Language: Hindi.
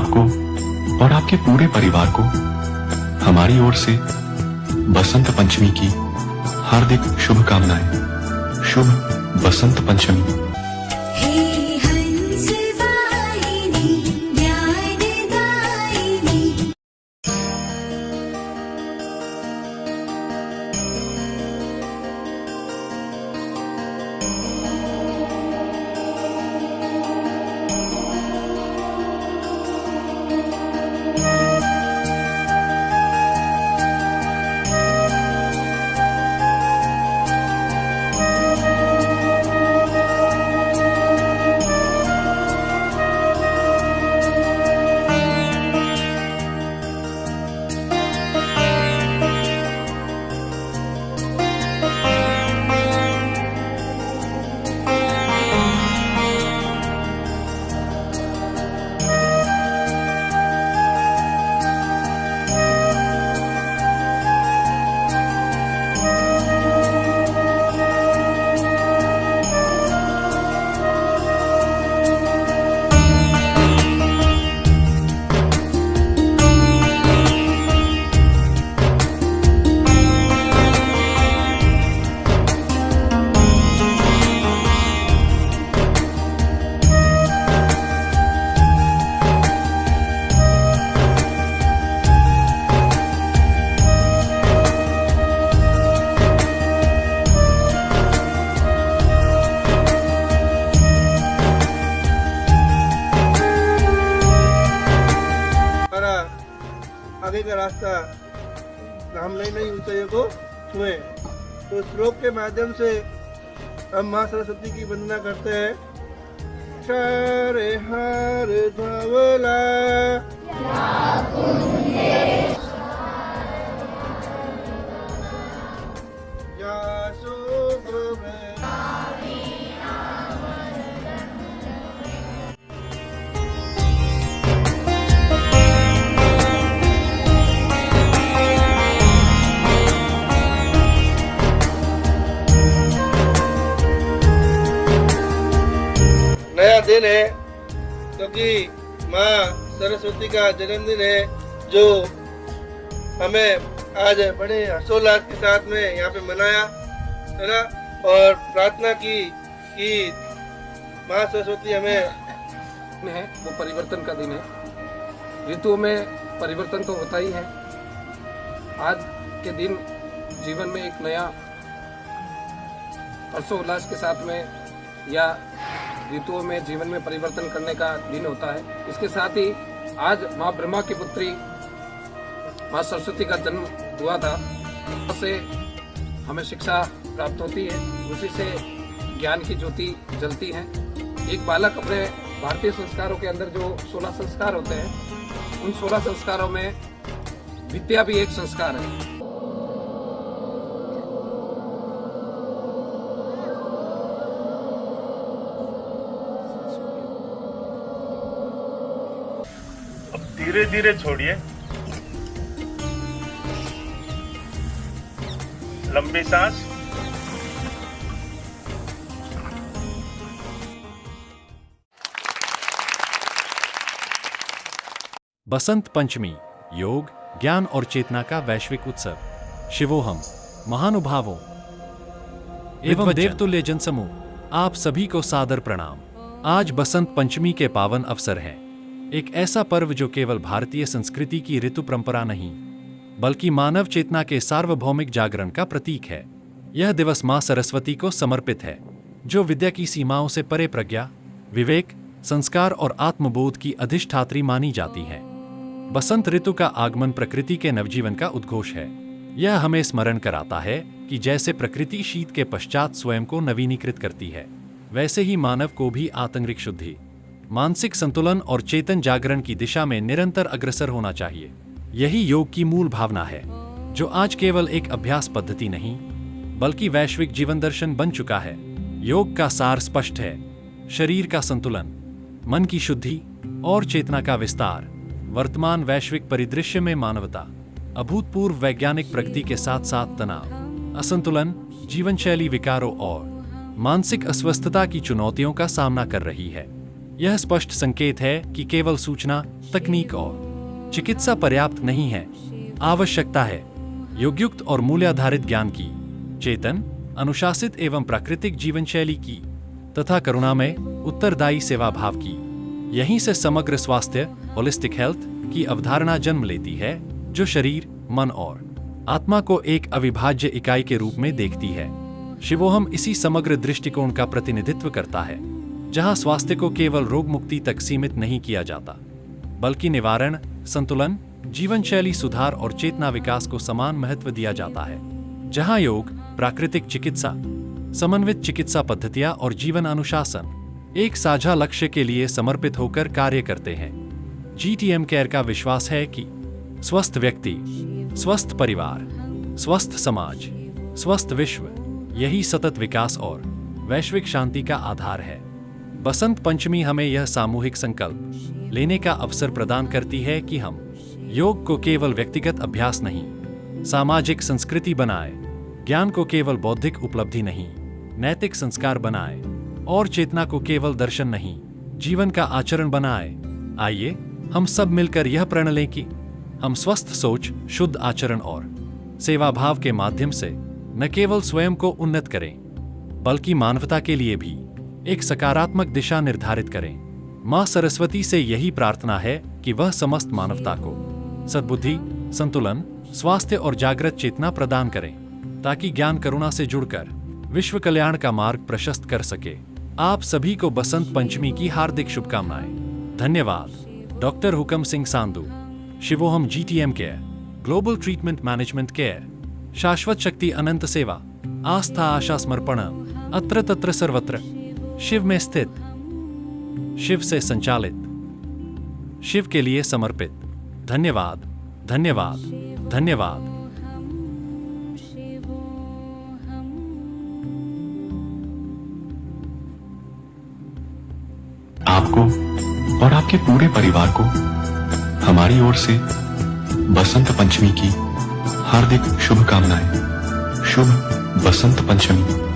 आपको और आपके पूरे परिवार को हमारी ओर से बसंत पंचमी की हार्दिक शुभकामनाएं। शुभ बसंत पंचमी। आगे का रास्ता हम नई नई ऊंचाइयों को छुए। तो श्लोक के माध्यम से हम माँ सरस्वती की वंदना करते हैं। शरे हर धवला नया दिन है क्योंकि माँ सरस्वती का जन्मदिन है, जो हमें आज बड़े हर्षोल्लास के साथ में यहाँ पे मनाया है ना, और प्रार्थना की कि माँ सरस्वती हमें है वो परिवर्तन का दिन है। ऋतुओं में परिवर्तन तो होता ही है। आज के दिन जीवन में एक नया हर्षोल्लास के साथ में या ऋतुओं में जीवन में परिवर्तन करने का दिन होता है। इसके साथ ही आज माँ ब्रह्मा की पुत्री माँ सरस्वती का जन्म हुआ था। उससे हमें शिक्षा प्राप्त होती है, उसी से ज्ञान की ज्योति जलती है। एक बालक अपने भारतीय संस्कारों के अंदर जो 16 संस्कार होते हैं, उन 16 संस्कारों में विद्या भी एक संस्कार है। धीरे धीरे छोड़िए, लंबी सांस। बसंत पंचमी योग, ज्ञान और चेतना का वैश्विक उत्सव। शिवोहम महानुभावों एवं देवतुल्य जनसमूह, आप सभी को सादर प्रणाम। आज बसंत पंचमी के पावन अवसर है। एक ऐसा पर्व जो केवल भारतीय संस्कृति की ऋतु परंपरा नहीं, बल्कि मानव चेतना के सार्वभौमिक जागरण का प्रतीक है। यह दिवस मां सरस्वती को समर्पित है, जो विद्या की सीमाओं से परे प्रज्ञा, विवेक, संस्कार और आत्मबोध की अधिष्ठात्री मानी जाती है। बसंत ऋतु का आगमन प्रकृति के नवजीवन का उद्घोष है। यह हमें स्मरण कराता है कि जैसे प्रकृति शीत के पश्चात स्वयं को नवीनीकृत करती है, वैसे ही मानव को भी आंतरिक शुद्धि, मानसिक संतुलन और चेतन जागरण की दिशा में निरंतर अग्रसर होना चाहिए। यही योग की मूल भावना है, जो आज केवल एक अभ्यास पद्धति नहीं, बल्कि वैश्विक जीवन दर्शन बन चुका है। योग का सार स्पष्ट है: शरीर का संतुलन, मन की शुद्धि और चेतना का विस्तार। वर्तमान वैश्विक परिदृश्य में मानवता अभूतपूर्व वैज्ञानिक प्रगति के साथ साथ तनाव, असंतुलन, जीवनशैली विकारों और मानसिक अस्वस्थता की चुनौतियों का सामना कर रही है। यह स्पष्ट संकेत है कि केवल सूचना, तकनीक और चिकित्सा पर्याप्त नहीं है। आवश्यकता है योगयुक्त और मूल्याधारित ज्ञान की, चेतन, अनुशासित एवं प्राकृतिक जीवन शैली की तथा करुणामय, उत्तरदायी सेवा भाव की। यहीं से समग्र स्वास्थ्य, होलिस्टिक हेल्थ की अवधारणा जन्म लेती है, जो शरीर, मन और आत्मा को एक अविभाज्य इकाई के रूप में देखती है। शिवोहम इसी समग्र दृष्टिकोण का प्रतिनिधित्व करता है, जहां स्वास्थ्य को केवल रोग मुक्ति तक सीमित नहीं किया जाता, बल्कि निवारण, संतुलन, जीवन शैली सुधार और चेतना विकास को समान महत्व दिया जाता है। जहां योग, प्राकृतिक चिकित्सा, समन्वित चिकित्सा पद्धतियां और जीवन अनुशासन एक साझा लक्ष्य के लिए समर्पित होकर कार्य करते हैं। GTM केयर का विश्वास है कि स्वस्थ व्यक्ति, स्वस्थ परिवार, स्वस्थ समाज, स्वस्थ विश्व, यही सतत विकास और वैश्विक शांति का आधार है। बसंत पंचमी हमें यह सामूहिक संकल्प लेने का अवसर प्रदान करती है कि हम योग को केवल व्यक्तिगत अभ्यास नहीं, सामाजिक संस्कृति बनाए, ज्ञान को केवल बौद्धिक उपलब्धि नहीं, नैतिक संस्कार बनाए और चेतना को केवल दर्शन नहीं, जीवन का आचरण बनाए। आइए हम सब मिलकर यह प्रण लें कि हम स्वस्थ सोच, शुद्ध आचरण और सेवा भाव के माध्यम से न केवल स्वयं को उन्नत करें, बल्कि मानवता के लिए भी एक सकारात्मक दिशा निर्धारित करें। मां सरस्वती से यही प्रार्थना है कि वह समस्त मानवता को सद्बुद्धि, संतुलन, स्वास्थ्य और जागृत चेतना प्रदान करें, ताकि ज्ञान करुणा से जुड़कर विश्व कल्याण का मार्ग प्रशस्त कर सके। आप सभी को बसंत पंचमी की हार्दिक शुभकामनाएं। धन्यवाद। Doctor Hukam Singh Sandhu, Shivoham GTM care, global treatment management care, शाश्वत शक्ति अनंत सेवा, आस्था आशा समर्पण, अत्र तत्र सर्वत्र, शिव में स्थित, शिव से संचालित, शिव के लिए समर्पित। धन्यवाद, धन्यवाद, धन्यवाद। आपको और आपके पूरे परिवार को हमारी ओर से बसंत पंचमी की हार्दिक शुभकामनाएं। शुभ बसंत पंचमी।